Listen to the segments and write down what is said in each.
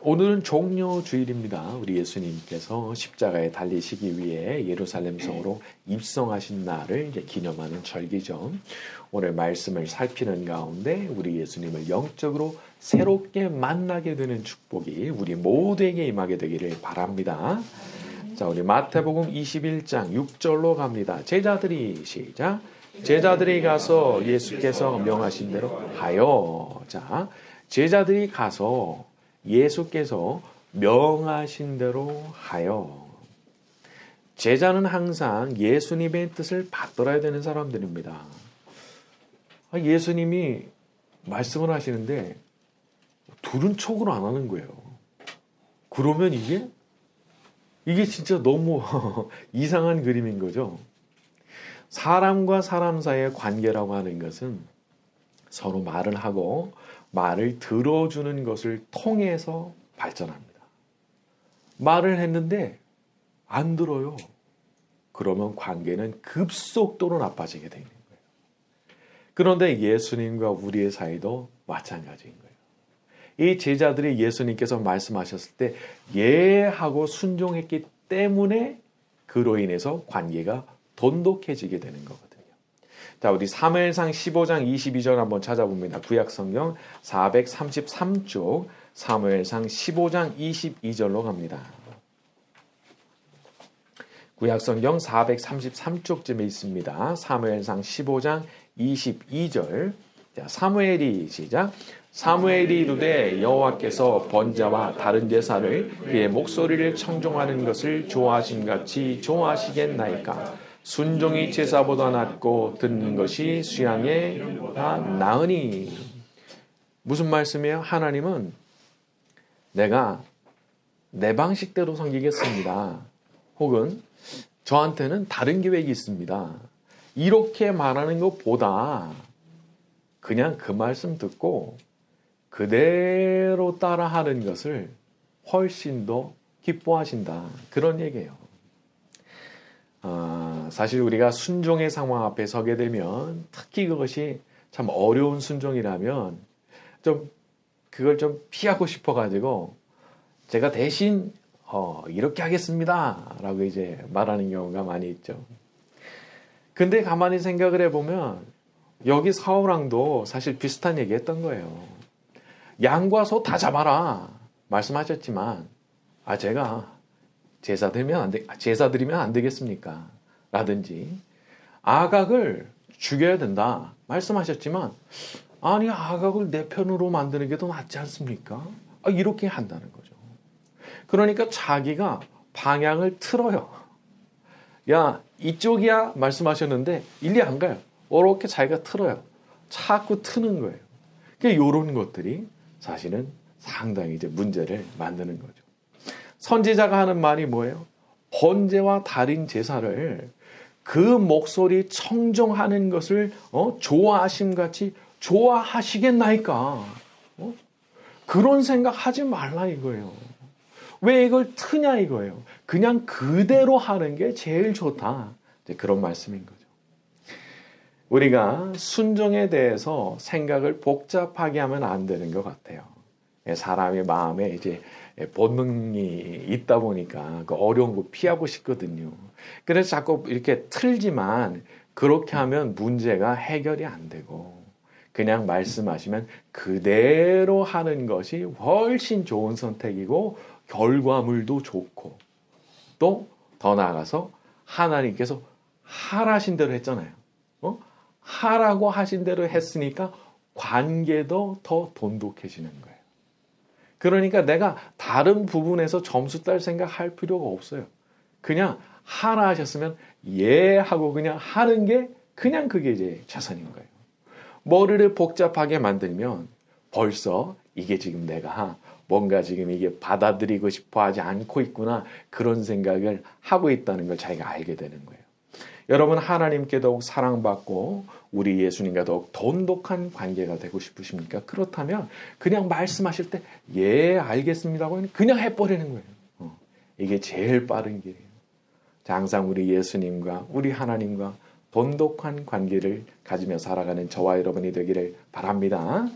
오늘은 종려주일입니다. 우리 예수님께서 십자가에 달리시기 위해 예루살렘 성으로 입성하신 날을 이제 기념하는 절기죠. 오늘 말씀을 살피는 가운데 우리 예수님을 영적으로 새롭게 만나게 되는 축복이 우리 모두에게 임하게 되기를 바랍니다. 자, 우리 마태복음 21장 6절로 갑니다. 제자들이 시작. 제자들이 가서 예수께서 명하신 대로 하여. 자, 제자들이 가서 예수께서 명하신 대로 하여. 제자는 항상 예수님의 뜻을 받들어야 되는 사람들입니다. 예수님이 말씀을 하시는데 둘은 촉을 안 하는 거예요. 그러면 이게 진짜 너무 이상한 그림인 거죠. 사람과 사람 사이의 관계라고 하는 것은 서로 말을 하고 말을 들어주는 것을 통해서 발전합니다. 말을 했는데 안 들어요. 그러면 관계는 급속도로 나빠지게 되는 거예요. 그런데 예수님과 우리의 사이도 마찬가지인 거예요. 이 제자들이 예수님께서 말씀하셨을 때 예하고 순종했기 때문에 그로 인해서 관계가 돈독해지게 되는 거거든요. 자, 우리 사무엘상 15장 22절 한번 찾아봅니다. 구약성경 433쪽 사무엘상 15장 22절로 갑니다. 구약성경 433쪽쯤에 있습니다. 사무엘상 15장 22절. 자, 사무엘이 시작. 사무엘이 이르되 여호와께서 번제와 다른 제사를 그의 목소리를 청종하는 것을 좋아하심같이 좋아하시겠나이까. 순종이 제사보다 낫고 듣는 것이 수양에 나으니. 무슨 말씀이에요? 하나님은 내가 내 방식대로 섬기겠습니다. 혹은 저한테는 다른 계획이 있습니다. 이렇게 말하는 것보다 그냥 그 말씀 듣고 그대로 따라하는 것을 훨씬 더 기뻐하신다. 그런 얘기예요. 사실 우리가 순종의 상황 앞에 서게 되면 특히 그것이 참 어려운 순종이라면 그걸 좀 피하고 싶어가지고 제가 대신 이렇게 하겠습니다 라고 이제 말하는 경우가 많이 있죠. 근데 가만히 생각을 해보면 여기 사울왕도 사실 비슷한 얘기 했던 거예요. 양과 소 다 잡아라 말씀하셨지만 제가 제사 드리면 안 되겠습니까? 라든지 아각을 죽여야 된다 말씀하셨지만 아니 아각을 내 편으로 만드는 게 더 낫지 않습니까? 이렇게 한다는 거죠. 그러니까 자기가 방향을 틀어요. 야 이쪽이야 말씀하셨는데 일리 안 가요. 이렇게 자기가 틀어요. 자꾸 트는 거예요. 그러니까 이런 것들이 사실은 상당히 이제 문제를 만드는 거죠. 선지자가 하는 말이 뭐예요? 번제와 달인 제사를 그 목소리 청종하는 것을 좋아하심같이 좋아하시겠나이까? 그런 생각 하지 말라 이거예요. 왜 이걸 트냐 이거예요. 그냥 그대로 하는 게 제일 좋다. 이제 그런 말씀인 거죠. 우리가 순종에 대해서 생각을 복잡하게 하면 안 되는 것 같아요. 사람의 마음에 이제 본능이 있다 보니까 그 어려운 거 피하고 싶거든요. 그래서 자꾸 이렇게 틀지만 그렇게 하면 문제가 해결이 안 되고 그냥 말씀하시면 그대로 하는 것이 훨씬 좋은 선택이고 결과물도 좋고 또 더 나아가서 하나님께서 하라신 대로 했잖아요. 하라고 하신 대로 했으니까 관계도 더 돈독해지는 거예요. 그러니까 내가 다른 부분에서 점수 딸 생각할 필요가 없어요. 그냥 하라 하셨으면 예 하고 그냥 하는 게 그냥 그게 이제 최선인 거예요. 머리를 복잡하게 만들면 벌써 이게 지금 내가 뭔가 지금 이게 받아들이고 싶어 하지 않고 있구나 그런 생각을 하고 있다는 걸 자기가 알게 되는 거예요. 여러분 하나님께 더욱 사랑받고 우리 예수님과 더욱 돈독한 관계가 되고 싶으십니까? 그렇다면 그냥 말씀하실 때 예 알겠습니다고 그냥 해버리는 거예요. 이게 제일 빠른 길이에요. 항상 우리 예수님과 우리 하나님과 돈독한 관계를 가지며 살아가는 저와 여러분이 되기를 바랍니다.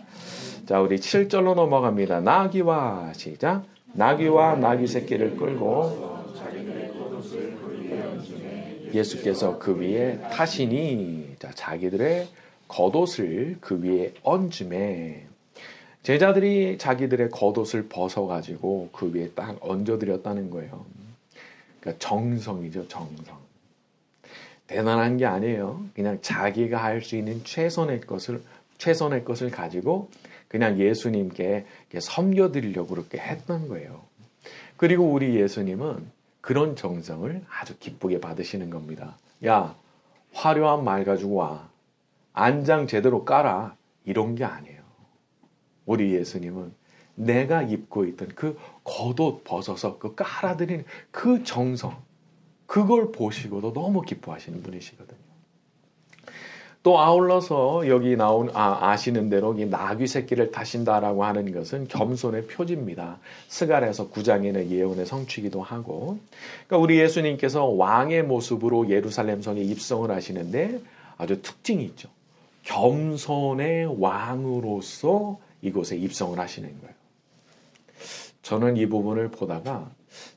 자, 우리 7절로 넘어갑니다. 나귀와 시작. 나귀와 나귀 새끼를 끌고 예수께서 그 위에 타시니, 자, 자기들의 겉옷을 그 위에 얹음에, 제자들이 자기들의 겉옷을 벗어가지고 그 위에 딱 얹어드렸다는 거예요. 그러니까 정성이죠, 정성. 대단한 게 아니에요. 그냥 자기가 할 수 있는 최선의 것을 가지고 그냥 예수님께 섬겨드리려고 그렇게 했던 거예요. 그리고 우리 예수님은 그런 정성을 아주 기쁘게 받으시는 겁니다. 야, 화려한 말 가지고 와. 안장 제대로 깔아. 이런 게 아니에요. 우리 예수님은 내가 입고 있던 그 겉옷 벗어서 그 깔아드리는 그 정성, 그걸 보시고도 너무 기뻐하시는 분이시거든요. 또 아울러서 여기 나온 아시는 대로 이 나귀 새끼를 타신다라고 하는 것은 겸손의 표지입니다. 스가랴서 9장에는 예언의 성취기도 하고, 그러니까 우리 예수님께서 왕의 모습으로 예루살렘 성에 입성을 하시는데 아주 특징이 있죠. 겸손의 왕으로서 이곳에 입성을 하시는 거예요. 저는 이 부분을 보다가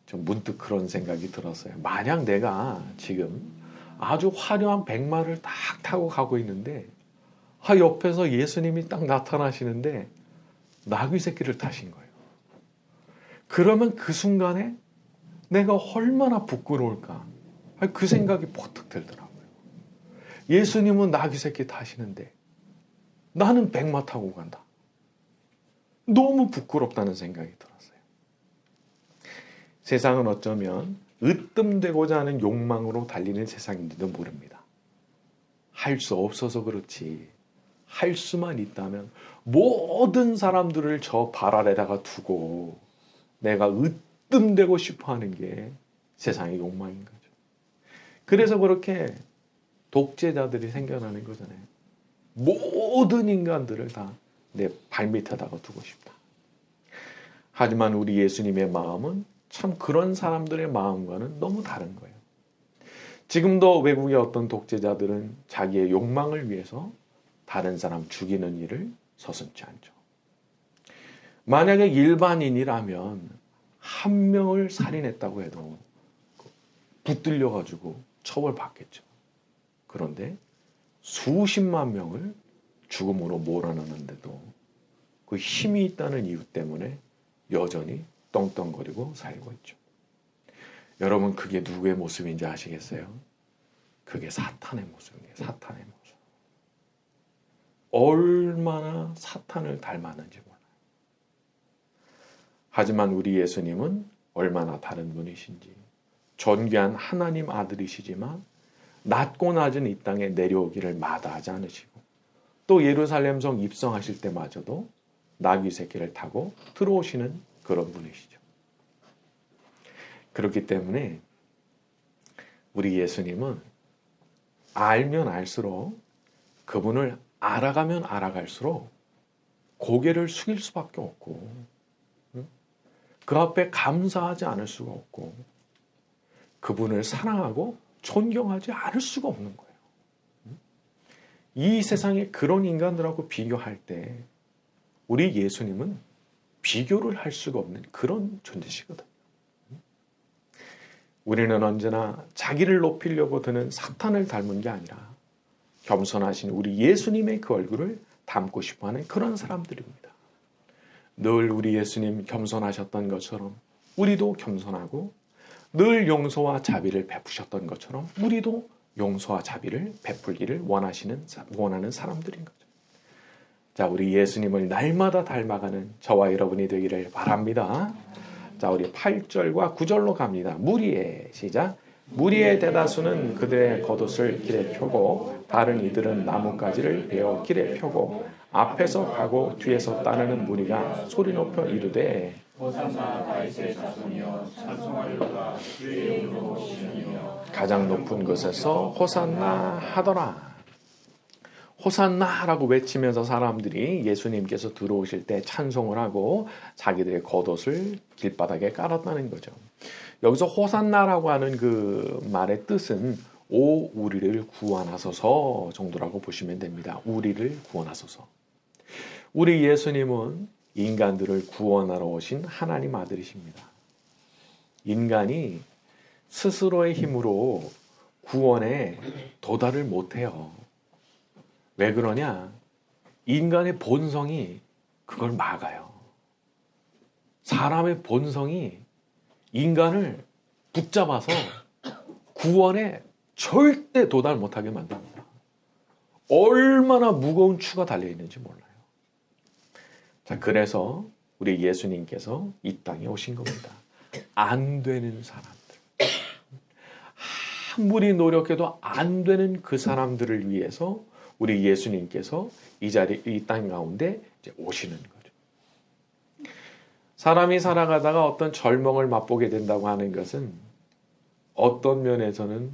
좀 문득 그런 생각이 들었어요. 만약 내가 지금 아주 화려한 백마를 딱 타고 가고 있는데 옆에서 예수님이 딱 나타나시는데 나귀 새끼를 타신 거예요. 그러면 그 순간에 내가 얼마나 부끄러울까? 그 생각이 버뜩 들더라고요. 예수님은 나귀 새끼 타시는데 나는 백마 타고 간다. 너무 부끄럽다는 생각이 들었어요. 세상은 어쩌면 으뜸되고자 하는 욕망으로 달리는 세상인지도 모릅니다. 할 수 없어서 그렇지, 할 수만 있다면 모든 사람들을 저 발 아래다가 두고 내가 으뜸되고 싶어하는 게 세상의 욕망인 거죠. 그래서 그렇게 독재자들이 생겨나는 거잖아요. 모든 인간들을 다 내 발밑에다가 두고 싶다. 하지만 우리 예수님의 마음은 참 그런 사람들의 마음과는 너무 다른 거예요. 지금도 외국의 어떤 독재자들은 자기의 욕망을 위해서 다른 사람 죽이는 일을 서슴지 않죠. 만약에 일반인이라면 한 명을 살인했다고 해도 붙들려가지고 처벌받겠죠. 그런데 수십만 명을 죽음으로 몰아넣는데도 그 힘이 있다는 이유 때문에 여전히 떵떵거리고 살고 있죠. 여러분, 그게 누구의 모습인지 아시겠어요? 그게 사탄의 모습이에요. 사탄의 모습. 얼마나 사탄을 닮았는지 몰라요. 하지만 우리 예수님은 얼마나 다른 분이신지, 존귀한 하나님 아들이시지만 낮고 낮은 이 땅에 내려오기를 마다하지 않으시고, 또 예루살렘 성 입성하실 때마저도 나귀 새끼를 타고 들어오시는 그런 분이시죠. 그렇기 때문에 우리 예수님은 알면 알수록, 그분을 알아가면 알아갈수록 고개를 숙일 수밖에 없고, 그 앞에 감사하지 않을 수가 없고, 그분을 사랑하고 존경하지 않을 수가 없는 거예요. 이 세상에 그런 인간들하고 비교할 때 우리 예수님은 비교를 할 수가 없는 그런 존재시거든요. 우리는 언제나 자기를 높이려고 드는 사탄을 닮은 게 아니라 겸손하신 우리 예수님의 그 얼굴을 닮고 싶어하는 그런 사람들입니다. 늘 우리 예수님 겸손하셨던 것처럼 우리도 겸손하고, 늘 용서와 자비를 베푸셨던 것처럼 우리도 용서와 자비를 베풀기를 원하는 사람들인 거죠. 자, 우리 예수님을 날마다 닮아가는 저와 여러분이 되기를 바랍니다. 자, 우리 8절과 9절로 갑니다. 무리의 시작. 무리의 대다수는 그들의 겉옷을 길에 펴고 다른 이들은 나뭇가지를 베어 길에 펴고 앞에서 가고 뒤에서 따르는 무리가 소리 높여 이르되 호산나 다윗의 자손이여 찬송하리로다 주의 이름으로 오시느니여. 가장 높은 곳에서 호산나 하더라. 호산나라고 외치면서 사람들이 예수님께서 들어오실 때 찬송을 하고 자기들의 겉옷을 길바닥에 깔았다는 거죠. 여기서 호산나라고 하는 그 말의 뜻은 오 우리를 구원하소서 정도라고 보시면 됩니다. 우리를 구원하소서. 우리 예수님은 인간들을 구원하러 오신 하나님 아들이십니다. 인간이 스스로의 힘으로 구원에 도달을 못해요. 왜 그러냐? 인간의 본성이 그걸 막아요. 사람의 본성이 인간을 붙잡아서 구원에 절대 도달 못하게 만듭니다. 얼마나 무거운 추가 달려있는지 몰라요. 자, 그래서 우리 예수님께서 이 땅에 오신 겁니다. 안 되는 사람들. 아무리 노력해도 안 되는 그 사람들을 위해서 우리 예수님께서 이 땅 가운데 이제 오시는 거죠. 사람이 살아가다가 어떤 절망을 맛보게 된다고 하는 것은 어떤 면에서는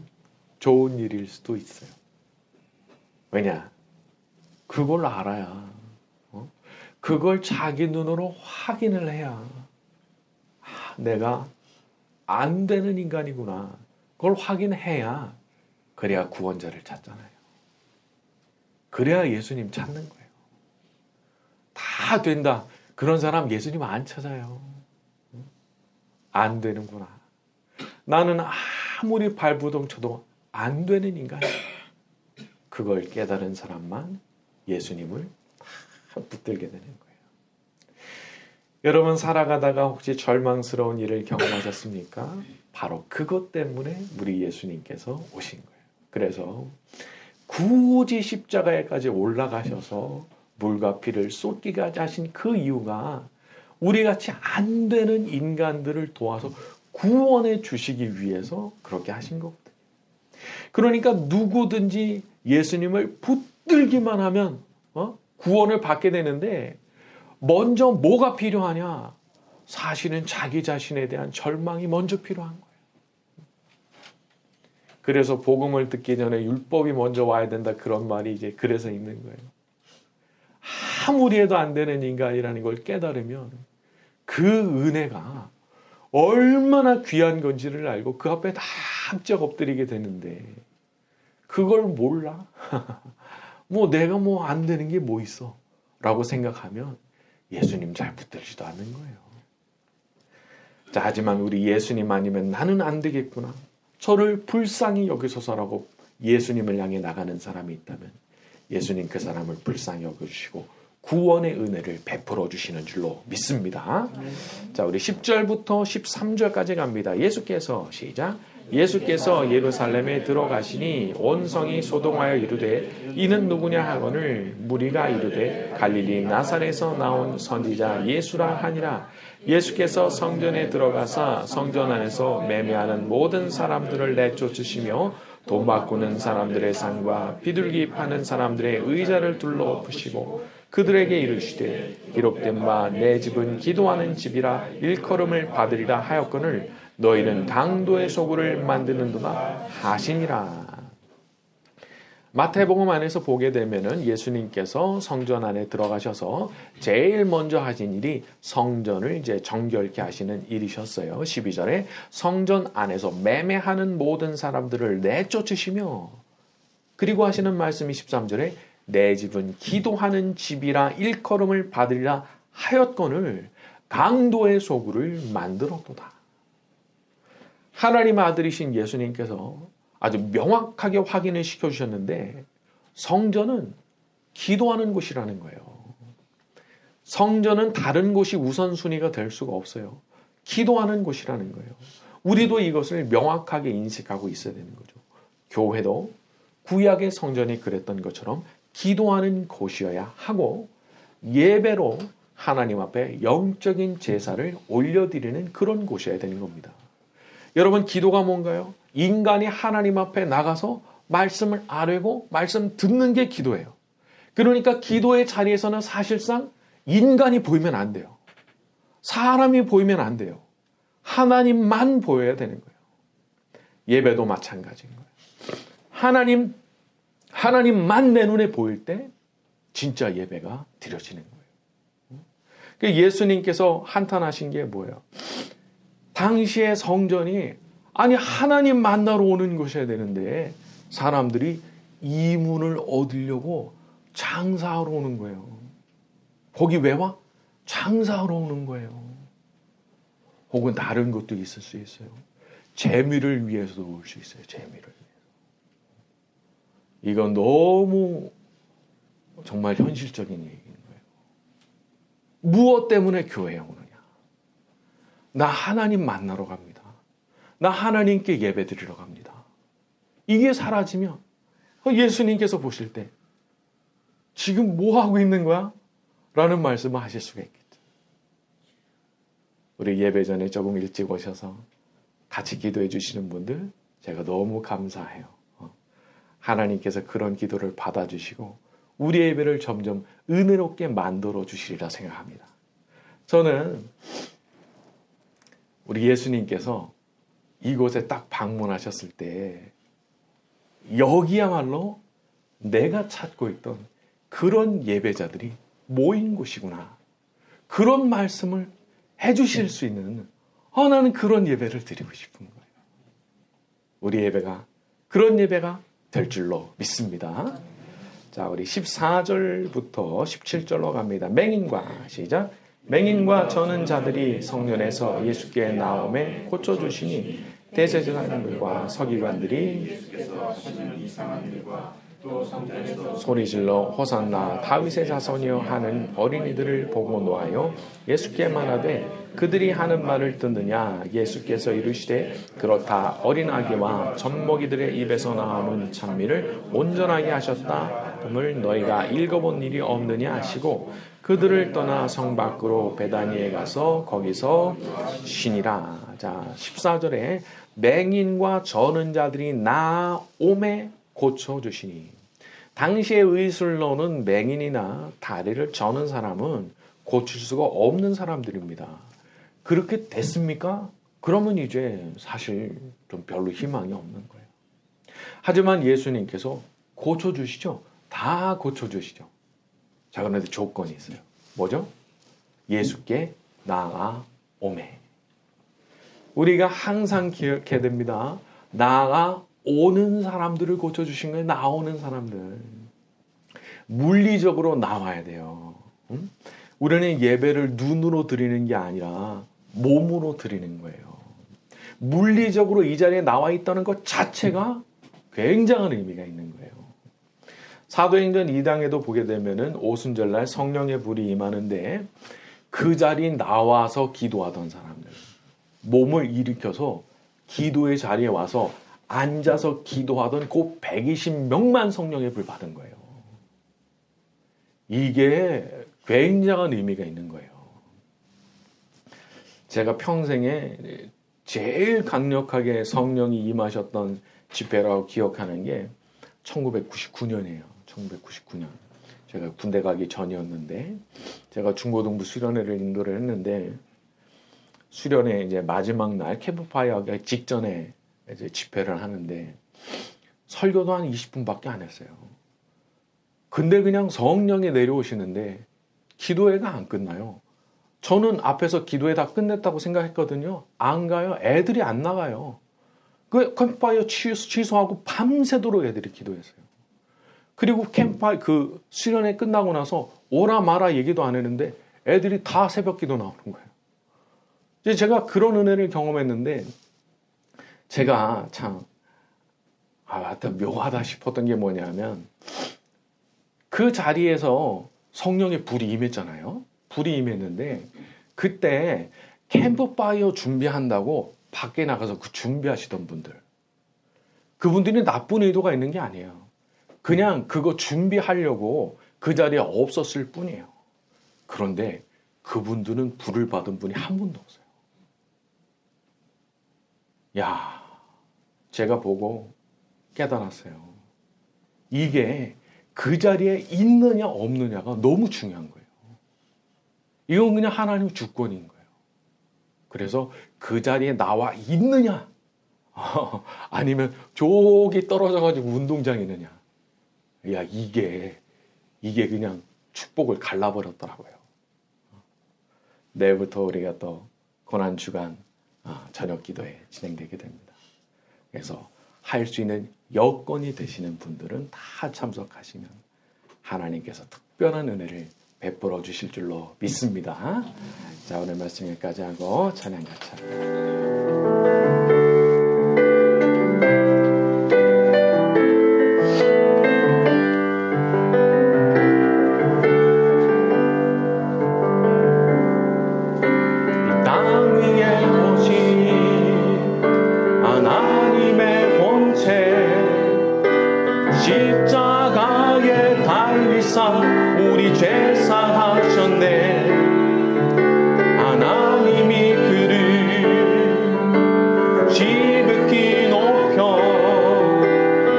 좋은 일일 수도 있어요. 왜냐? 그걸 알아야, 그걸 자기 눈으로 확인을 해야 내가 안 되는 인간이구나. 그걸 확인해야 그래야 구원자를 찾잖아요. 그래야 예수님 찾는 거예요. 다 된다. 그런 사람 예수님 안 찾아요. 안 되는구나. 나는 아무리 발부동 쳐도 안 되는 인간이야. 그걸 깨달은 사람만 예수님을 다 붙들게 되는 거예요. 여러분 살아가다가 혹시 절망스러운 일을 경험하셨습니까? 바로 그것 때문에 우리 예수님께서 오신 거예요. 그래서 굳이 십자가에까지 올라가셔서 물과 피를 쏟기까지 하신 그 이유가 우리같이 안 되는 인간들을 도와서 구원해 주시기 위해서 그렇게 하신 거거든요. 그러니까 누구든지 예수님을 붙들기만 하면 구원을 받게 되는데 먼저 뭐가 필요하냐? 사실은 자기 자신에 대한 절망이 먼저 필요한 거예요. 그래서 복음을 듣기 전에 율법이 먼저 와야 된다 그런 말이 이제 그래서 있는 거예요. 아무리 해도 안 되는 인간이라는 걸 깨달으면 그 은혜가 얼마나 귀한 건지를 알고 그 앞에 다 합작 엎드리게 되는데 그걸 몰라? 뭐 내가 뭐 안 되는 게 뭐 있어? 라고 생각하면 예수님 잘 붙들지도 않는 거예요. 자, 하지만 우리 예수님 아니면 나는 안 되겠구나. 저를 불쌍히 여기소서라고 예수님을 향해 나가는 사람이 있다면 예수님 그 사람을 불쌍히 여겨주시고 구원의 은혜를 베풀어 주시는 줄로 믿습니다. 자, 우리 10절부터 13절까지 갑니다. 예수께서 시작. 예수께서 예루살렘에 들어가시니 온 성이 소동하여 이르되 이는 누구냐 하거늘 무리가 이르되 갈릴리 나사렛에서 나온 선지자 예수라 하니라. 예수께서 성전에 들어가사 성전 안에서 매매하는 모든 사람들을 내쫓으시며 돈 바꾸는 사람들의 상과 비둘기 파는 사람들의 의자를 둘러 엎으시고 그들에게 이르시되 기록된 바 내 집은 기도하는 집이라 일컬음을 받으리라 하였거늘 너희는 강도의 소굴을 만드는도다 하시니라. 마태복음 안에서 보게 되면은 예수님께서 성전 안에 들어가셔서 제일 먼저 하신 일이 성전을 이제 정결케 하시는 일이셨어요. 12절에 성전 안에서 매매하는 모든 사람들을 내쫓으시며 그리고 하시는 말씀이 13절에 내 집은 기도하는 집이라 일컬음을 받으리라 하였거늘 강도의 소굴을 만들었도다. 하나님의 아들이신 예수님께서 아주 명확하게 확인을 시켜주셨는데 성전은 기도하는 곳이라는 거예요. 성전은 다른 곳이 우선순위가 될 수가 없어요. 기도하는 곳이라는 거예요. 우리도 이것을 명확하게 인식하고 있어야 되는 거죠. 교회도 구약의 성전이 그랬던 것처럼 기도하는 곳이어야 하고 예배로 하나님 앞에 영적인 제사를 올려드리는 그런 곳이어야 되는 겁니다. 여러분 기도가 뭔가요? 인간이 하나님 앞에 나가서 말씀을 아뢰고 말씀 듣는 게 기도예요. 그러니까 기도의 자리에서는 사실상 인간이 보이면 안 돼요. 사람이 보이면 안 돼요. 하나님만 보여야 되는 거예요. 예배도 마찬가지인 거예요. 하나님만 내 눈에 보일 때 진짜 예배가 드려지는 거예요. 예수님께서 한탄하신 게 뭐예요? 당시의 성전이 아니 하나님 만나러 오는 곳이어야 되는데 사람들이 이문을 얻으려고 장사하러 오는 거예요. 거기 왜 와? 장사하러 오는 거예요. 혹은 다른 것도 있을 수 있어요. 재미를 위해서도 올 수 있어요. 재미를 위해서. 이건 너무 정말 현실적인 얘기인 거예요. 무엇 때문에 교회에 오느냐? 나 하나님 만나러 갑니다. 나 하나님께 예배 드리러 갑니다. 이게 사라지면 예수님께서 보실 때 지금 뭐 하고 있는 거야? 라는 말씀을 하실 수가 있겠죠. 우리 예배 전에 조금 일찍 오셔서 같이 기도해 주시는 분들 제가 너무 감사해요. 하나님께서 그런 기도를 받아주시고 우리 예배를 점점 은혜롭게 만들어 주시리라 생각합니다. 저는 우리 예수님께서 이곳에 딱 방문하셨을 때 여기야말로 내가 찾고 있던 그런 예배자들이 모인 곳이구나. 그런 말씀을 해주실 수 있는 나는 그런 예배를 드리고 싶은 거예요. 우리 예배가 그런 예배가 될 줄로 믿습니다. 자, 우리 14절부터 17절로 갑니다. 맹인과 시작. 맹인과 저는 자들이 성전에서 예수께 나옴에 고쳐주시니 대제사장들과 서기관들이 소리질러 호산나 다윗의 자손이여 하는 어린이들을 보고 놓아요 예수께 말하되 그들이 하는 말을 듣느냐. 예수께서 이르시되 그렇다. 어린 아기와 젖먹이들의 입에서 나오는 찬미를 온전하게 하셨다 을 너희가 읽어본 일이 없느냐 하시고 그들을 떠나 성 밖으로 베다니에 가서 거기서 쉬니라. 자, 14절에 맹인과 저는 자들이 나옴에 고쳐주시니. 당시의 의술로는 맹인이나 다리를 저는 사람은 고칠 수가 없는 사람들입니다. 그렇게 됐습니까? 그러면 이제 사실 좀 별로 희망이 없는 거예요. 하지만 예수님께서 고쳐주시죠. 다 고쳐주시죠. 자, 그런데 조건이 있어요. 뭐죠? 예수께 나아오매. 우리가 항상 기억해야 됩니다. 나아오는 사람들을 고쳐주신 거예요. 나오는 사람들. 물리적으로 나와야 돼요. 우리는 예배를 눈으로 드리는 게 아니라 몸으로 드리는 거예요. 물리적으로 이 자리에 나와 있다는 것 자체가 굉장한 의미가 있는 거예요. 사도행전 2장에도 보게 되면은 오순절날 성령의 불이 임하는데 그 자리에 나와서 기도하던 사람들, 몸을 일으켜서 기도의 자리에 와서 앉아서 기도하던 그 120명만 성령의 불 받은 거예요. 이게 굉장한 의미가 있는 거예요. 제가 평생에 제일 강력하게 성령이 임하셨던 집회라고 기억하는 게 1999년이에요. 1999년. 제가 군대 가기 전이었는데, 제가 중고등부 수련회를 인도를 했는데, 수련회 이제 마지막 날 캠프파이어 하기 직전에 이제 집회를 하는데, 설교도 한 20분밖에 안 했어요. 근데 그냥 성령이 내려오시는데, 기도회가 안 끝나요. 저는 앞에서 기도회 다 끝냈다고 생각했거든요. 안 가요. 애들이 안 나가요. 그 캠프파이어 취소하고 밤새도록 애들이 기도했어요. 그리고 캠프파이어 그 수련회 끝나고 나서 오라 마라 얘기도 안 했는데 애들이 다 새벽 기도 나오는 거예요. 이제 제가 그런 은혜를 경험했는데 제가 참 하여튼 묘하다 싶었던 게 뭐냐면 그 자리에서 성령의 불이 임했잖아요. 불이 임했는데 그때 캠프파이어 준비한다고 밖에 나가서 그 준비하시던 분들, 그분들이 나쁜 의도가 있는 게 아니에요. 그냥 그거 준비하려고 그 자리에 없었을 뿐이에요. 그런데 그분들은 불을 받은 분이 한 분도 없어요. 야, 제가 보고 깨달았어요. 이게 그 자리에 있느냐 없느냐가 너무 중요한 거예요. 이건 그냥 하나님의 주권인 거예요. 그래서 그 자리에 나와 있느냐 아니면 저기 떨어져가지고 운동장에 있느냐. 야, 이게 그냥 축복을 갈라버렸더라고요. 내일부터 우리가 또 고난주간 저녁 기도에 진행되게 됩니다. 그래서 할 수 있는 여건이 되시는 분들은 다 참석하시면 하나님께서 특별한 은혜를 베풀어 주실 줄로 믿습니다. 자, 오늘 말씀 여기까지 하고 찬양 같이 합니다. 십자가에 달리사 우리 죄 사하셨네. 하나님이 그를 지극히 높여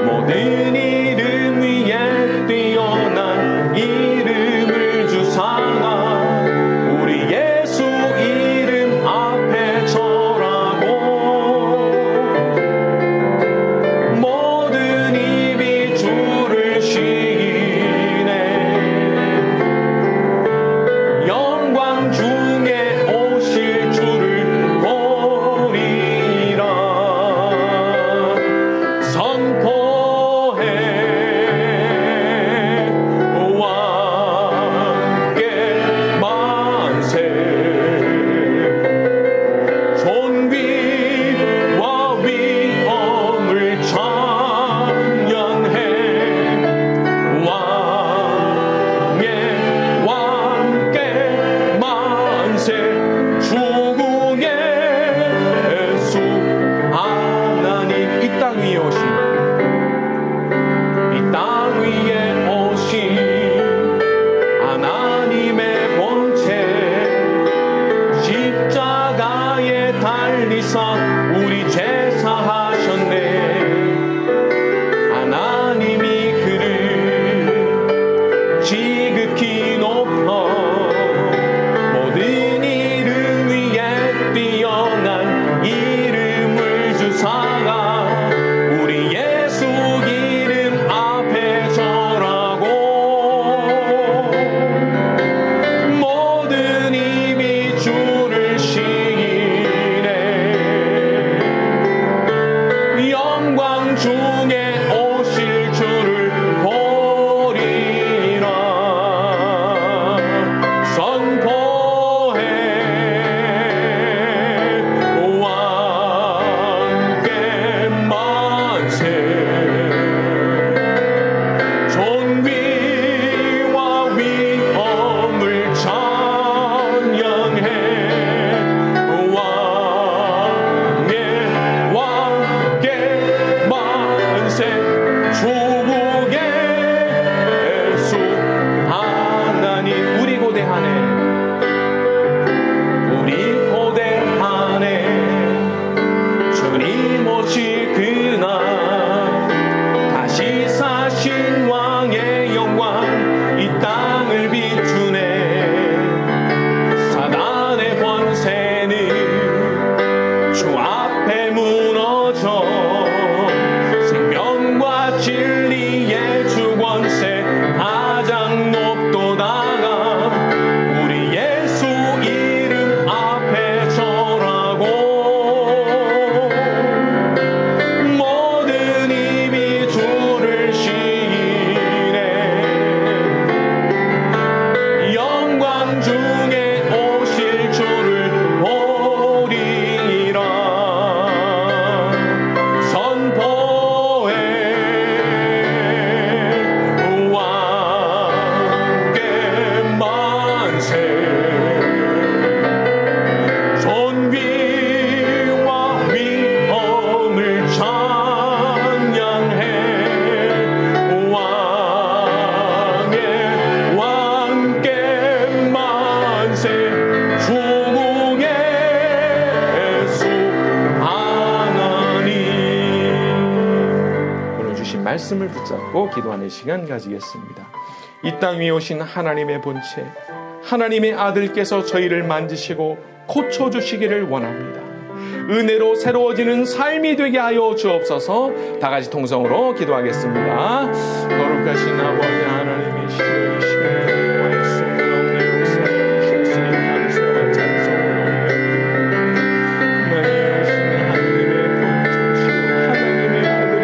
모든 이름 위에 뛰어난 이름을 주사가 우리 예수 이름 앞에 절하고 모든 입이 주를 시기네. 영광 중에 오실 주를 보리라. 선포해 왕께 만세. 존귀와 위엄을 찬양해. 왕의 왕께 만세. 주국의 수 하나님 이 땅 위에 오신 하나님의 본체 십자가에 달리사 우리 죄 사하셨네. 하나님이 그를 지극히 높여 모든 이름 위에 뛰어난 이름을 주사가 우리 예수 이름 앞에 절하고 모든 입이 주를 시기네. 영광 중에 오실 주를 보리라. 선포해 왕께 만세. 존귀와 위엄을 찬양해. 왕의 왕께 만세. 주국의 수 하나님 우리 고대하네. 우리 고대하네. 주님 오실 그날 다시 사신 왕의 영광 이 땅을 비추네. 사단의 권세는 주 앞에 무너져 생명과 진리의 주 권세 가장 높도다가 우리 예수 이름 앞에 절하고 모든 입이 주를 시기네. 영광 중에 오실 주를 보리라. 선포해 왕께 만세. 존귀와 위엄을 찬양해. 왕의 왕께 만세. 주국의 수 하나님. 오늘 주신 말씀을 붙잡고 기도하는 시간 가지겠습니다. 이 땅 위에 오신 하나님의 본체, 하나님의 아들께서 저희를 만지시고 고쳐주시기를 원합니다. 은혜로 새로워지는 삶이 되게 하여 주옵소서. 다 같이 통성으로 기도하겠습니다. 거룩하신 아버지 하나님이시여, 이 시간에 말씀 가운데 역사해 주셨으니 감사와 찬송을 올려드립니다. 만지신 하나님의 본체시고 하나님의 아들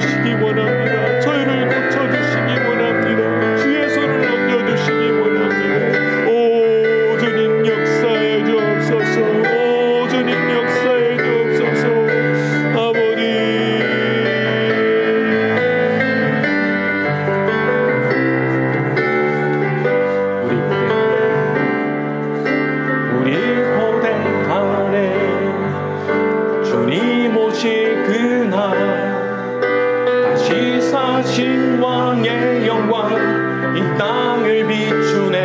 주시기 원합니다. 저희를 고쳐주시기 원합니다. 주의 손을 얹어주시기 원합니다. 오 주님 역사해 주옵소서. 오 주님 역사해 주옵소서. 아버지 우리 고대 안에 주님 오실 그날 다시 사신 왕의 영광 이 땅을 비추네.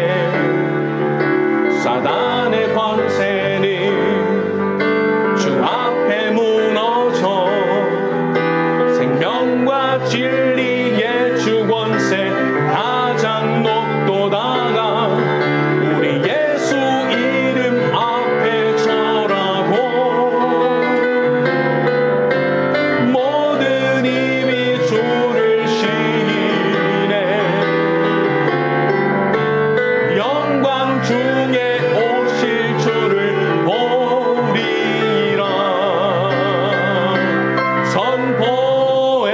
사단의 권세는 주 앞에 무너져 생명과 진리의 주 권세 가장 높도다가 우리 예수 이름 앞에 절하고 모든 힘이 주를 시기네. 영광 중에 오실 주를 보리라. 선포해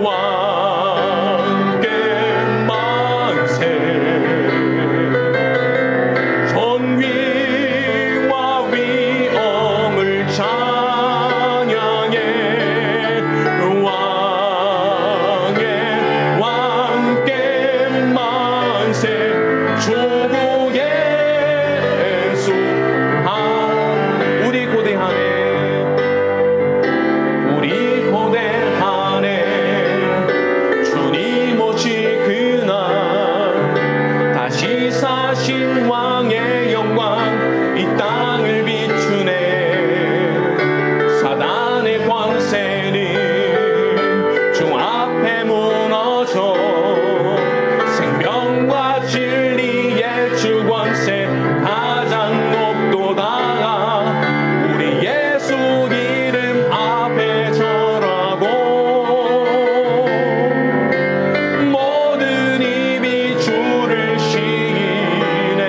왕께 만세. 존귀와 위엄을 찬양해. 왕의 왕께 만세. 주구 예수. 우리 고대하네. 우리 고대하네. 주님 오실 그날 다시 사신 왕의 영광 이 땅을 비추네. 사단의 권세는 주 앞에 무너져 생명과 진리의 주 권세 가장 높도다가 우리 예수 이름 앞에 절하고 모든 힘이 주를 시기네.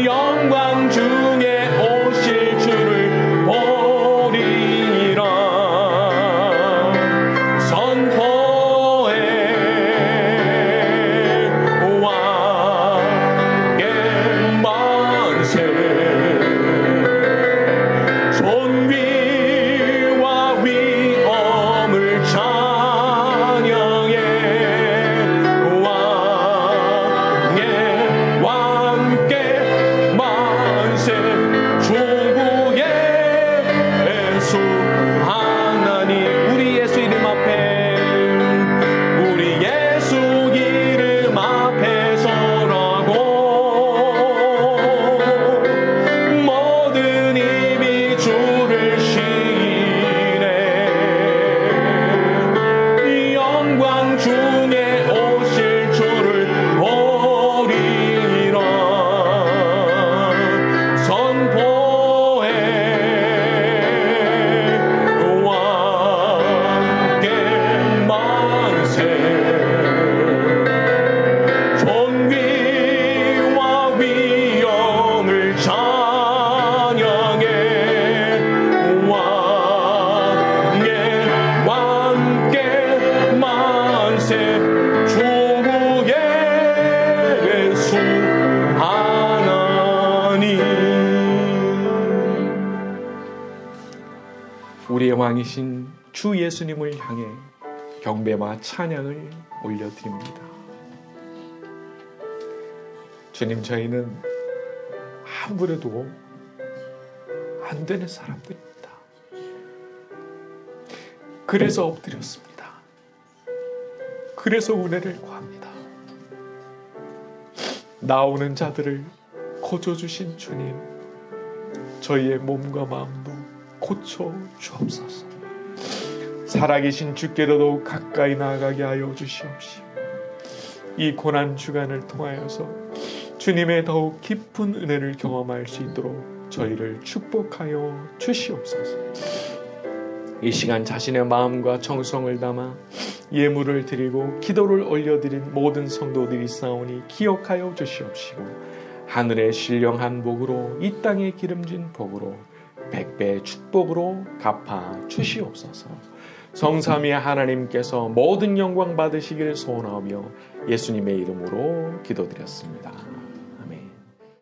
영광 중에 오실 주를 보리라. 선포해 왕께 만세. 존귀와 위엄을 찬양해. 왕의 왕께 만세. 주구 예수 하나님. 우리 예수 이름 앞에 우리 예수 이름 앞에 서라고 모든 힘이 주를 시기네. 영광 중에 오실 주를 보리라. 선포해 왕께 만세. 존귀와 위엄을 찬양해. 왕의 왕께 만세. 주구 예수 하나님. 우리의 왕이신 주 예수님을 향해 경배와 찬양을 올려드립니다. 주님, 저희는 아무래도 안 되는 사람들입니다. 그래서 엎드렸습니다. 그래서 은혜를 구합니다. 나오는 자들을 고쳐주신 주님, 저희의 몸과 마음도 고쳐 주옵소서. 살아계신 주께로도 가까이 나아가게 하여 주시옵시고, 이 고난 주간을 통하여서 주님의 더욱 깊은 은혜를 경험할 수 있도록 저희를 축복하여 주시옵소서. 이 시간 자신의 마음과 정성을 담아 예물을 드리고 기도를 올려드린 모든 성도들이 있사오니 기억하여 주시옵시고, 하늘의 신령한 복으로 이 땅에 기름진 복으로 100배의 축복으로 갚아 주시옵소서. 성삼위의 하나님께서 모든 영광 받으시기를 소원하며 예수님의 이름으로 기도드렸습니다.